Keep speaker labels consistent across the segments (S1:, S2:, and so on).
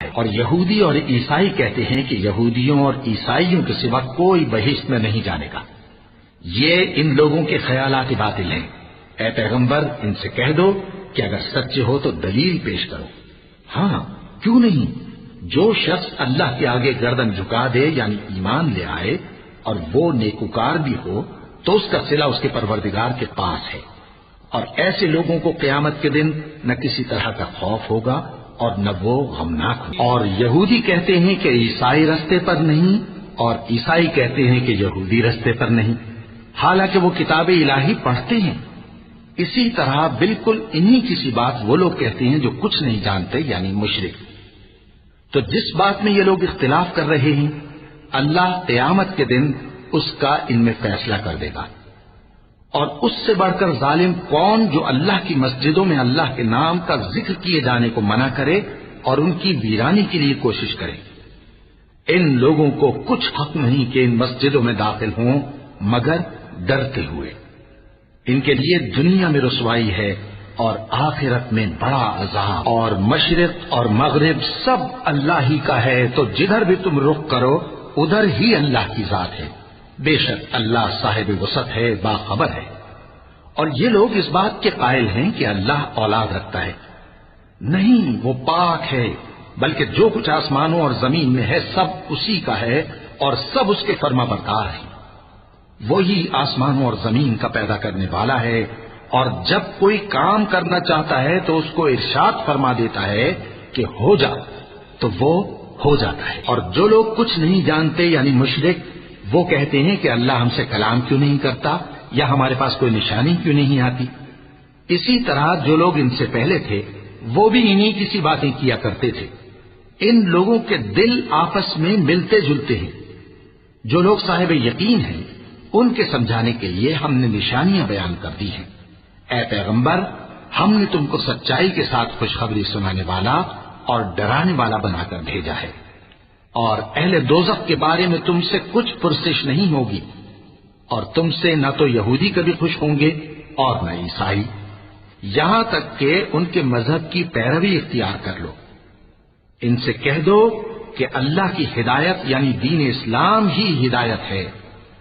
S1: ہے۔ اور یہودی اور عیسائی کہتے ہیں کہ یہودیوں اور عیسائیوں کے سوا کوئی بہشت میں نہیں جانے گا۔ یہ ان لوگوں کے خیالات باطل ہیں۔ اے پیغمبر، ان سے کہہ دو کہ اگر سچے ہو تو دلیل پیش کرو۔ ہاں، کیوں نہیں؟ جو شخص اللہ کے آگے گردن جھکا دے یعنی ایمان لے آئے اور وہ نیکوکار بھی ہو تو اس کا صلہ اس کے پروردگار کے پاس ہے، اور ایسے لوگوں کو قیامت کے دن نہ کسی طرح کا خوف ہوگا اور نہ وہ غمناک ہوں۔ اور یہودی کہتے ہیں کہ عیسائی رستے پر نہیں، اور عیسائی کہتے ہیں کہ یہودی رستے پر نہیں، حالانکہ وہ کتاب الہی پڑھتے ہیں۔ اسی طرح بالکل انہی کسی بات وہ لوگ کہتے ہیں جو کچھ نہیں جانتے یعنی مشرک۔ تو جس بات میں یہ لوگ اختلاف کر رہے ہیں، اللہ قیامت کے دن اس کا ان میں فیصلہ کر دے گا۔ اور اس سے بڑھ کر ظالم کون جو اللہ کی مسجدوں میں اللہ کے نام کا ذکر کیے جانے کو منع کرے اور ان کی ویرانی کے لیے کوشش کرے۔ ان لوگوں کو کچھ حق نہیں کہ ان مسجدوں میں داخل ہوں مگر ڈرتے ہوئے۔ ان کے لیے دنیا میں رسوائی ہے اور آخرت میں بڑا عذاب۔ اور مشرق اور مغرب سب اللہ ہی کا ہے، تو جدھر بھی تم رخ کرو ادھر ہی اللہ کی ذات ہے۔ بے شک اللہ صاحب وسعت ہے، باخبر ہے۔ اور یہ لوگ اس بات کے قائل ہیں کہ اللہ اولاد رکھتا ہے۔ نہیں، وہ پاک ہے، بلکہ جو کچھ آسمانوں اور زمین میں ہے سب اسی کا ہے اور سب اس کے فرما بردار ہیں۔ وہی آسمانوں اور زمین کا پیدا کرنے والا ہے، اور جب کوئی کام کرنا چاہتا ہے تو اس کو ارشاد فرما دیتا ہے کہ ہو جا، تو وہ ہو جاتا ہے۔ اور جو لوگ کچھ نہیں جانتے یعنی مشرک، وہ کہتے ہیں کہ اللہ ہم سے کلام کیوں نہیں کرتا یا ہمارے پاس کوئی نشانی کیوں نہیں آتی۔ اسی طرح جو لوگ ان سے پہلے تھے وہ بھی انہی کسی باتیں کیا کرتے تھے۔ ان لوگوں کے دل آپس میں ملتے جلتے ہیں۔ جو لوگ صاحب یقین ہیں ان کے سمجھانے کے لیے ہم نے نشانیاں بیان کر دی ہیں۔ اے پیغمبر، ہم نے تم کو سچائی کے ساتھ خوشخبری سنانے والا اور ڈرانے والا بنا کر بھیجا ہے، اور اہل دوزخ کے بارے میں تم سے کچھ پرسش نہیں ہوگی، اور تم سے نہ تو یہودی کبھی خوش ہوں گے اور نہ عیسائی، یہاں تک کہ ان کے مذہب کی پیروی اختیار کر لو۔ ان سے کہہ دو کہ اللہ کی ہدایت یعنی دین اسلام ہی ہدایت ہے،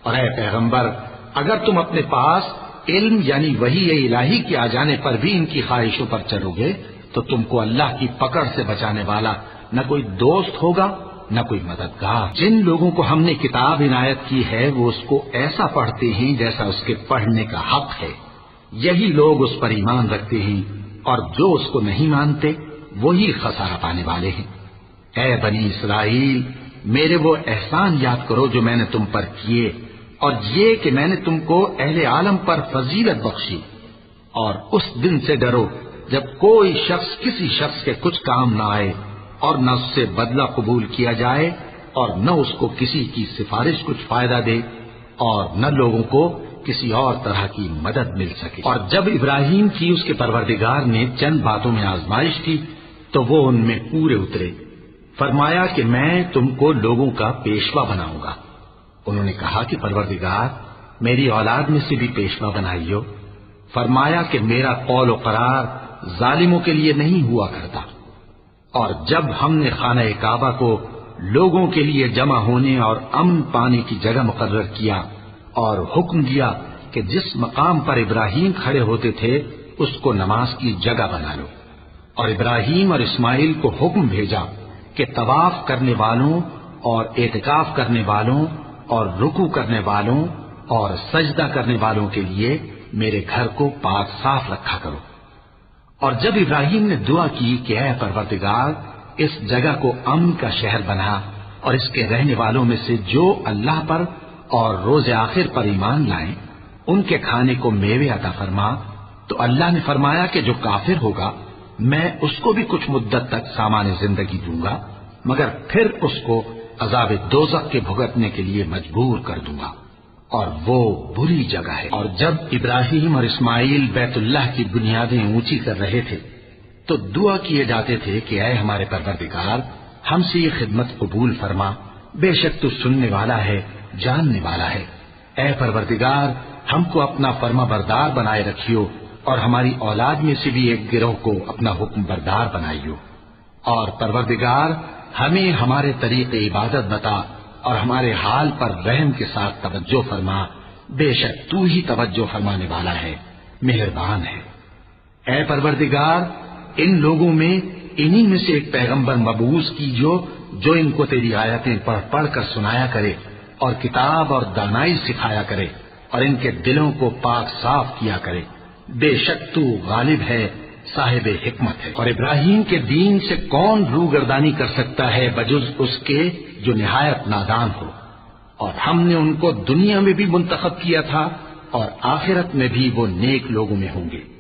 S1: اور اے پیغمبر، اگر تم اپنے پاس علم یعنی وحی الہی کے آ جانے پر بھی ان کی خواہشوں پر چلو گے تو تم کو اللہ کی پکڑ سے بچانے والا نہ کوئی دوست ہوگا نہ کوئی مددگار۔ جن لوگوں کو ہم نے کتاب عنایت کی ہے وہ اس کو ایسا پڑھتے ہیں جیسا اس کے پڑھنے کا حق ہے، یہی لوگ اس پر ایمان رکھتے ہیں، اور جو اس کو نہیں مانتے وہی خسارہ پانے والے ہیں۔ اے بنی اسرائیل، میرے وہ احسان یاد کرو جو میں نے تم پر کیے، اور یہ کہ میں نے تم کو اہل عالم پر فضیلت بخشی، اور اس دن سے ڈرو جب کوئی شخص کسی شخص کے کچھ کام نہ آئے اور نہ اس سے بدلہ قبول کیا جائے اور نہ اس کو کسی کی سفارش کچھ فائدہ دے اور نہ لوگوں کو کسی اور طرح کی مدد مل سکے۔ اور جب ابراہیم کی اس کے پروردگار نے چند باتوں میں آزمائش کی تو وہ ان میں پورے اترے۔ فرمایا کہ میں تم کو لوگوں کا پیشوا بناؤں گا۔ انہوں نے کہا کہ پروردگار، میری اولاد میں سے بھی پیشوا بنائیو۔ فرمایا کہ میرا قول و قرار ظالموں کے لیے نہیں ہوا کرتا۔ اور جب ہم نے خانہ کعبہ کو لوگوں کے لیے جمع ہونے اور امن پانے کی جگہ مقرر کیا اور حکم دیا کہ جس مقام پر ابراہیم کھڑے ہوتے تھے اس کو نماز کی جگہ بنا لو، اور ابراہیم اور اسماعیل کو حکم بھیجا کہ طواف کرنے والوں اور اعتکاف کرنے والوں اور رکوع کرنے والوں اور سجدہ کرنے والوں کے لیے میرے گھر کو پاک صاف رکھا کرو۔ اور جب ابراہیم نے دعا کی کہ اے پروردگار، اس جگہ کو امن کا شہر بنا اور اس کے رہنے والوں میں سے جو اللہ پر اور روز آخر پر ایمان لائیں ان کے کھانے کو میوے عطا فرما، تو اللہ نے فرمایا کہ جو کافر ہوگا میں اس کو بھی کچھ مدت تک سامان زندگی دوں گا، مگر پھر اس کو عذاب دوزخ کے بھگتنے کے لیے مجبور کر دوں گا، اور وہ بری جگہ ہے۔ اور جب ابراہیم اور اسماعیل بیت اللہ کی بنیادیں اونچی کر رہے تھے تو دعا کیے جاتے تھے کہ اے ہمارے پروردگار، ہم سے یہ خدمت قبول فرما، بے شک تو سننے والا ہے، جاننے والا ہے۔ اے پروردگار، ہم کو اپنا فرما بردار بنائے رکھیو، اور ہماری اولاد میں سے بھی ایک گروہ کو اپنا حکم بردار بنائیو۔ اور پروردگار ہمیں ہمارے طریق عبادت بتا اور ہمارے حال پر رحم کے ساتھ توجہ فرما، بے شک تو ہی توجہ فرمانے والا ہے، مہربان ہے۔ اے پروردگار، ان لوگوں میں انہی میں سے ایک پیغمبر مبعوث کیجو جو ان کو تیری آیتیں پڑھ پڑھ کر سنایا کرے اور کتاب اور دانائی سکھایا کرے اور ان کے دلوں کو پاک صاف کیا کرے، بے شک تو غالب ہے، صاحب حکمت ہے۔ اور ابراہیم کے دین سے کون روگردانی کر سکتا ہے بجز اس کے جو نہایت نادان ہو، اور ہم نے ان کو دنیا میں بھی منتخب کیا تھا اور آخرت میں بھی وہ نیک لوگوں میں ہوں گے۔